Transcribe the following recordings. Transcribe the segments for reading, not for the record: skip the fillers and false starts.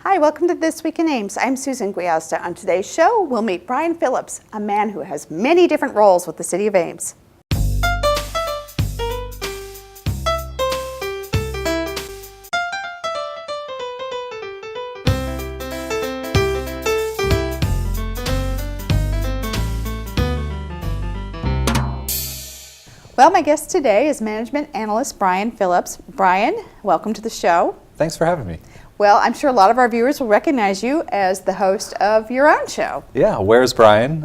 Hi, welcome to This Week in Ames. I'm Susan Guiazda. On today's show, we'll meet Brian Phillips, a man who has many different roles with the City of Ames. Well, my guest today is management analyst Brian Phillips. Brian, welcome to the show. Thanks for having me. Well, I'm sure a lot of our viewers will recognize you as the host of your own show. Yeah, Where's Brian?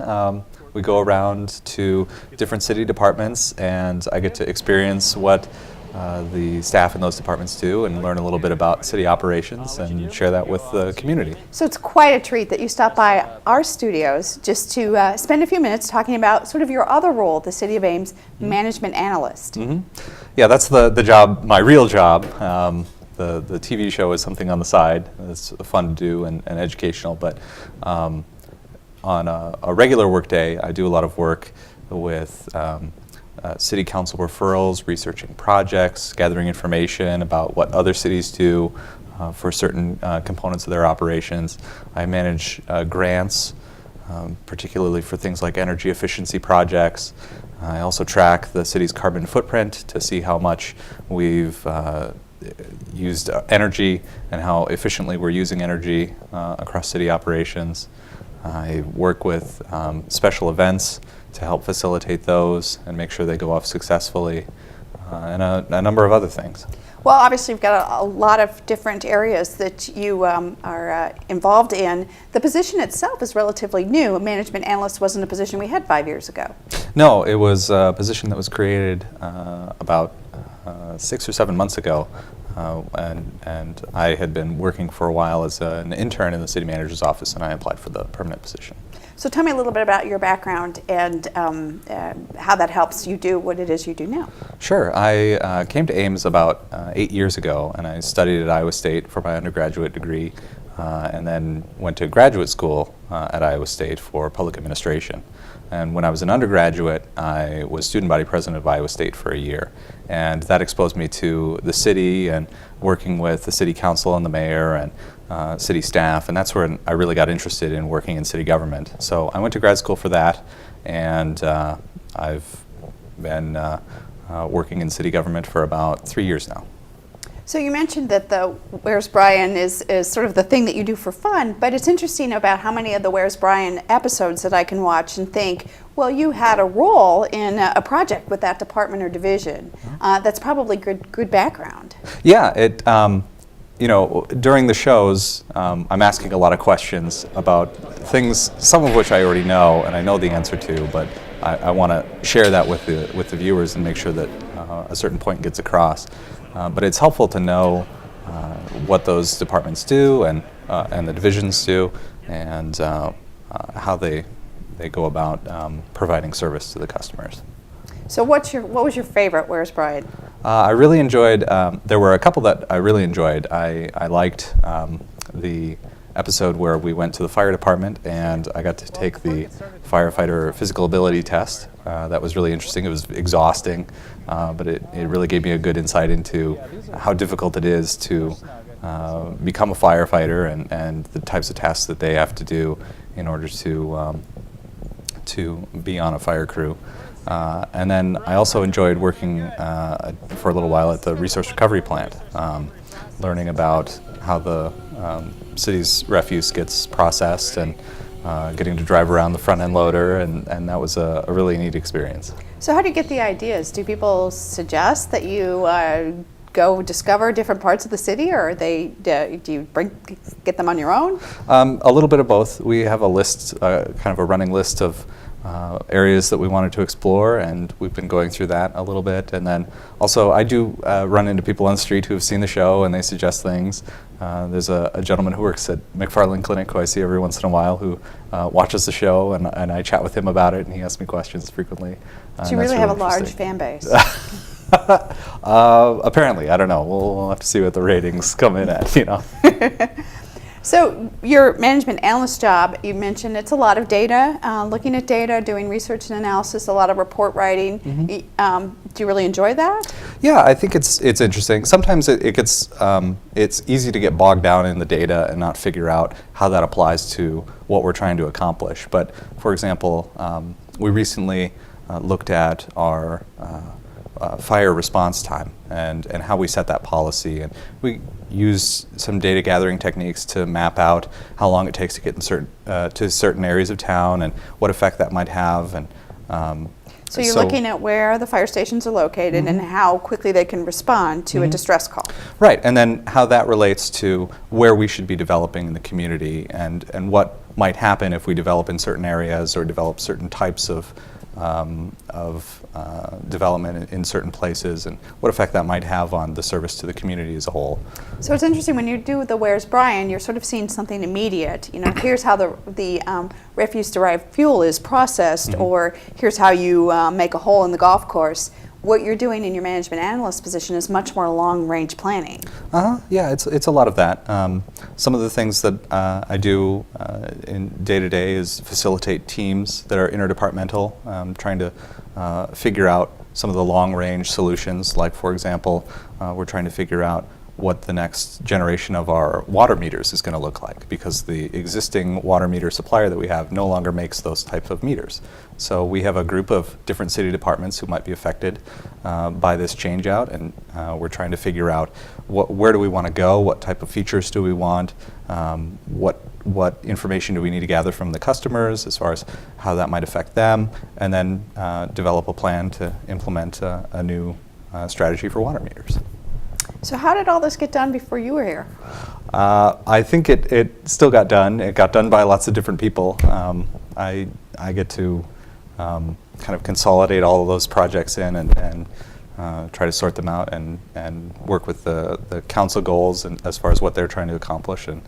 We go around to different city departments and I get to experience what the staff in those departments do and learn a little bit about city operations and share that with the community. So it's quite a treat that you stopped by our studios just to spend a few minutes talking about sort of your other role at the City of Ames, management analyst. Mm-hmm. Yeah, that's the job, my real job. The TV show is something on the side. It's fun to do and educational, but on a regular work day, I do a lot of work with city council referrals, researching projects, gathering information about what other cities do for certain components of their operations. I manage grants, particularly for things like energy efficiency projects. I also track the city's carbon footprint to see how much we've used energy and how efficiently we're using energy across city operations. I work with special events to help facilitate those and make sure they go off successfully, and a number of other things. Well, obviously you've got a lot of different areas that you are involved in. The position itself is relatively new. A management analyst wasn't a position we had 5 years ago. No, it was a position that was created about 6 or 7 months ago, and I had been working for a while as an intern in the city manager's office, and I applied for the permanent position. So tell me a little bit about your background and how that helps you do what it is you do now. Sure. I came to Ames about 8 years ago, and I studied at Iowa State for my undergraduate degree, and then went to graduate school at Iowa State for public administration. And when I was an undergraduate, I was student body president of Iowa State for a year. And that exposed me to the city and working with the city council and the mayor and city staff. And that's where I really got interested in working in city government. So I went to grad school for that, and I've been working in city government for about 3 years now. So you mentioned that the Where's Brian is sort of the thing that you do for fun, but it's interesting about how many of the Where's Brian episodes that I can watch and think, well, you had a role in a project with that department or division. That's probably good background. Yeah, you know, during the shows, I'm asking a lot of questions about things, some of which I already know and I know the answer to, but I want to share that with the viewers and make sure that a certain point gets across. But it's helpful to know what those departments do and the divisions do, and how they go about providing service to the customers. So what was your favorite Where's Brian? I really enjoyed, there were a couple that I really enjoyed. I liked the episode where we went to the fire department and I got to take the firefighter physical ability test. That was really interesting. It was exhausting, but it really gave me a good insight into how difficult it is to become a firefighter and the types of tasks that they have to do in order to be on a fire crew. And then I also enjoyed working for a little while at the resource recovery plant, learning about how the city's refuse gets processed and getting to drive around the front end loader, and that was a really neat experience. So how do you get the ideas? Do people suggest that you go discover different parts of the city, or do you get them on your own? A little bit of both. We have a list, kind of a running list of areas that we wanted to explore, and we've been going through that a little bit. And then also I do run into people on the street who have seen the show and they suggest things. There's a gentleman who works at McFarland Clinic who I see every once in a while who watches the show, and I chat with him about it, and he asks me questions frequently. So you really have a large fan base. Apparently, I don't know. We'll have to see what the ratings come in at, you know. So your management analyst job, you mentioned it's a lot of data, looking at data, doing research and analysis, a lot of report writing. Do you really enjoy that? Yeah, I think it's interesting. Sometimes it gets it's easy to get bogged down in the data and not figure out how that applies to what we're trying to accomplish. But for example, we recently looked at our fire response time and how we set that policy, and we use some data gathering techniques to map out how long it takes to get in to certain areas of town and what effect that might have. And so you're looking at where the fire stations are located and how quickly they can respond to a distress call. Right, and then how that relates to where we should be developing in the community and what might happen if we develop in certain areas or develop certain types of development in certain places, and what effect that might have on the service to the community as a whole. So it's interesting when you do the Where's Brian, you're sort of seeing something immediate. You know, here's how the refuse-derived fuel is processed, or here's how you make a hole in the golf course. What you're doing in your management analyst position is much more long-range planning. Yeah, it's a lot of that. Some of the things that I do in day-to-day is facilitate teams that are interdepartmental, trying to figure out some of the long-range solutions. Like, for example, we're trying to figure out what the next generation of our water meters is going to look like, because the existing water meter supplier that we have no longer makes those types of meters. So we have a group of different city departments who might be affected by this change out, and we're trying to figure out where do we want to go, what type of features do we want, what information do we need to gather from the customers as far as how that might affect them, and then develop a plan to implement a new strategy for water meters. So how did all this get done before you were here? I think it still got done. It got done by lots of different people. I get to kind of consolidate all of those projects in and try to sort them out and work with the council goals and as far as what they're trying to accomplish and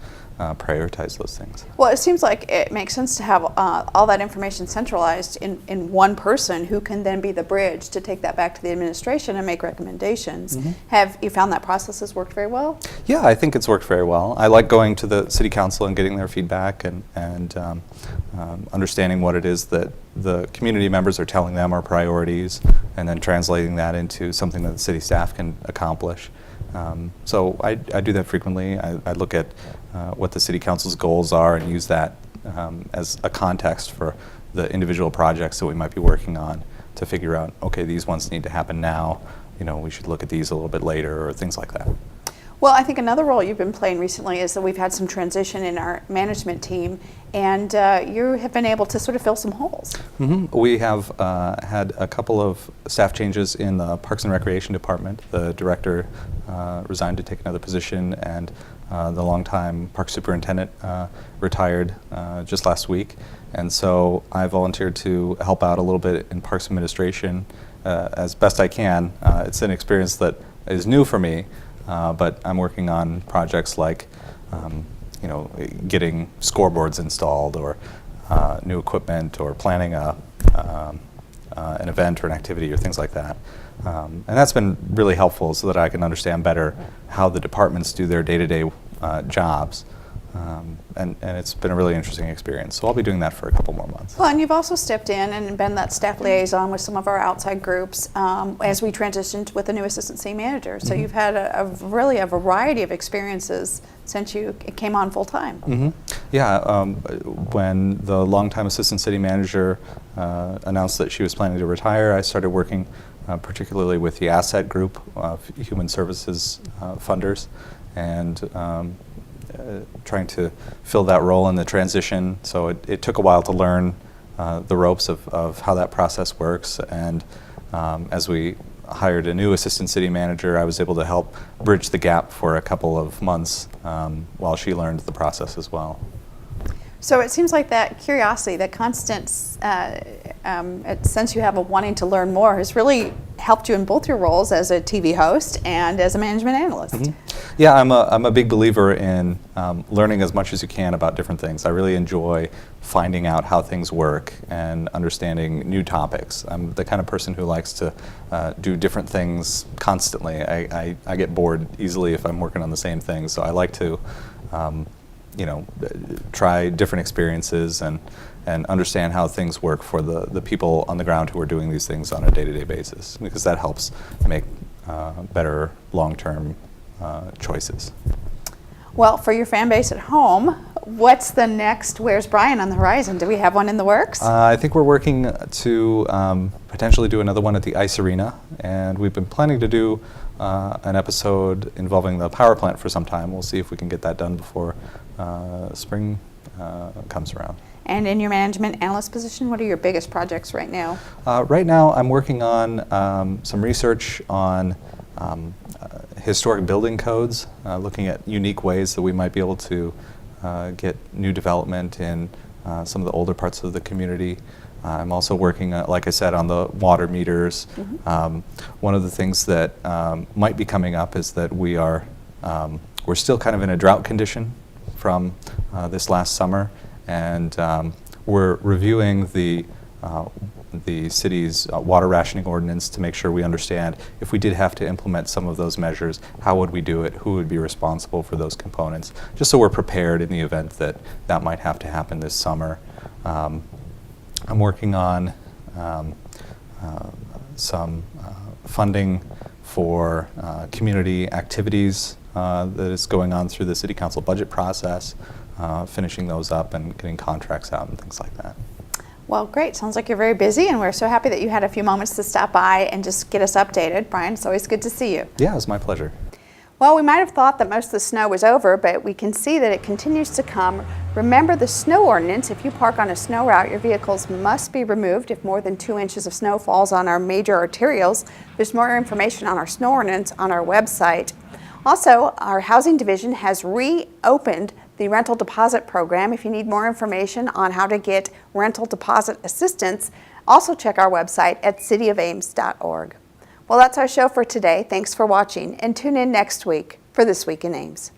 prioritize those things. Well, it seems like it makes sense to have all that information centralized in one person who can then be the bridge to take that back to the administration and make recommendations. Have you found that process has worked very well? Yeah, I think it's worked very well. I like going to the city council and getting their feedback and understanding what it is that the community members are telling them are priorities, and then translating that into something that the city staff can accomplish. So I do that frequently. I look at what the city council's goals are and use that as a context for the individual projects that we might be working on to figure out, okay, these ones need to happen now, you know, we should look at these a little bit later, or things like that. Well, I think another role you've been playing recently is that we've had some transition in our management team, and you have been able to sort of fill some holes. We have had a couple of staff changes in the Parks and Recreation Department. The director resigned to take another position, and the longtime park superintendent retired just last week. And so I volunteered to help out a little bit in Parks Administration as best I can. It's an experience that is new for me. But I'm working on projects like, you know, getting scoreboards installed, or new equipment, or planning an event or an activity, or things like that. And that's been really helpful so that I can understand better how the departments do their day-to-day jobs. And it's been a really interesting experience. So I'll be doing that for a couple more months. Well, and you've also stepped in and been that staff liaison with some of our outside groups as we transitioned with the new assistant city manager. So you've had really a variety of experiences since you came on full time. Yeah, when the longtime assistant city manager announced that she was planning to retire, I started working particularly with the asset group of human services funders, and trying to fill that role in the transition. So it took a while to learn the ropes of how that process works, and as we hired a new assistant city manager, I was able to help bridge the gap for a couple of months while she learned the process as well. So it seems like that curiosity, that constant sense you have of wanting to learn more has really helped you in both your roles as a TV host and as a management analyst. Yeah, I'm a big believer in learning as much as you can about different things. I really enjoy finding out how things work and understanding new topics. I'm the kind of person who likes to do different things constantly. I get bored easily if I'm working on the same thing, so I like to try different experiences and understand how things work for the people on the ground who are doing these things on a day-to-day basis, because that helps make better long-term choices. Well, for your fan base at home, what's the next Where's Brian on the horizon? Do we have one in the works? I think we're working to potentially do another one at the Ice Arena, and we've been planning to do an episode involving the power plant for some time. We'll see if we can get that done before spring comes around. And in your management analyst position, what are your biggest projects right now? Right now, I'm working on some research on historic building codes, looking at unique ways that we might be able to get new development in some of the older parts of the community. I'm also working, like I said, on the water meters. Mm-hmm. One of the things that might be coming up is that we're still kind of in a drought condition from this last summer, and we're reviewing the city's water rationing ordinance to make sure we understand if we did have to implement some of those measures, how would we do it, who would be responsible for those components, just so we're prepared in the event that that might have to happen this summer. I'm working on some funding for community activities that is going on through the City Council budget process, finishing those up and getting contracts out and things like that. Well, great. Sounds like you're very busy, and we're so happy that you had a few moments to stop by and just get us updated. Brian, it's always good to see you. Yeah, it was my pleasure. Well, we might have thought that most of the snow was over, but we can see that it continues to come. Remember the snow ordinance. If you park on a snow route, your vehicles must be removed if more than 2 inches of snow falls on our major arterials. There's more information on our snow ordinance on our website. Also, our housing division has reopened the rental deposit program. If you need more information on how to get rental deposit assistance, also check our website at cityofames.org. Well, that's our show for today. Thanks for watching, and tune in next week for This Week in Ames.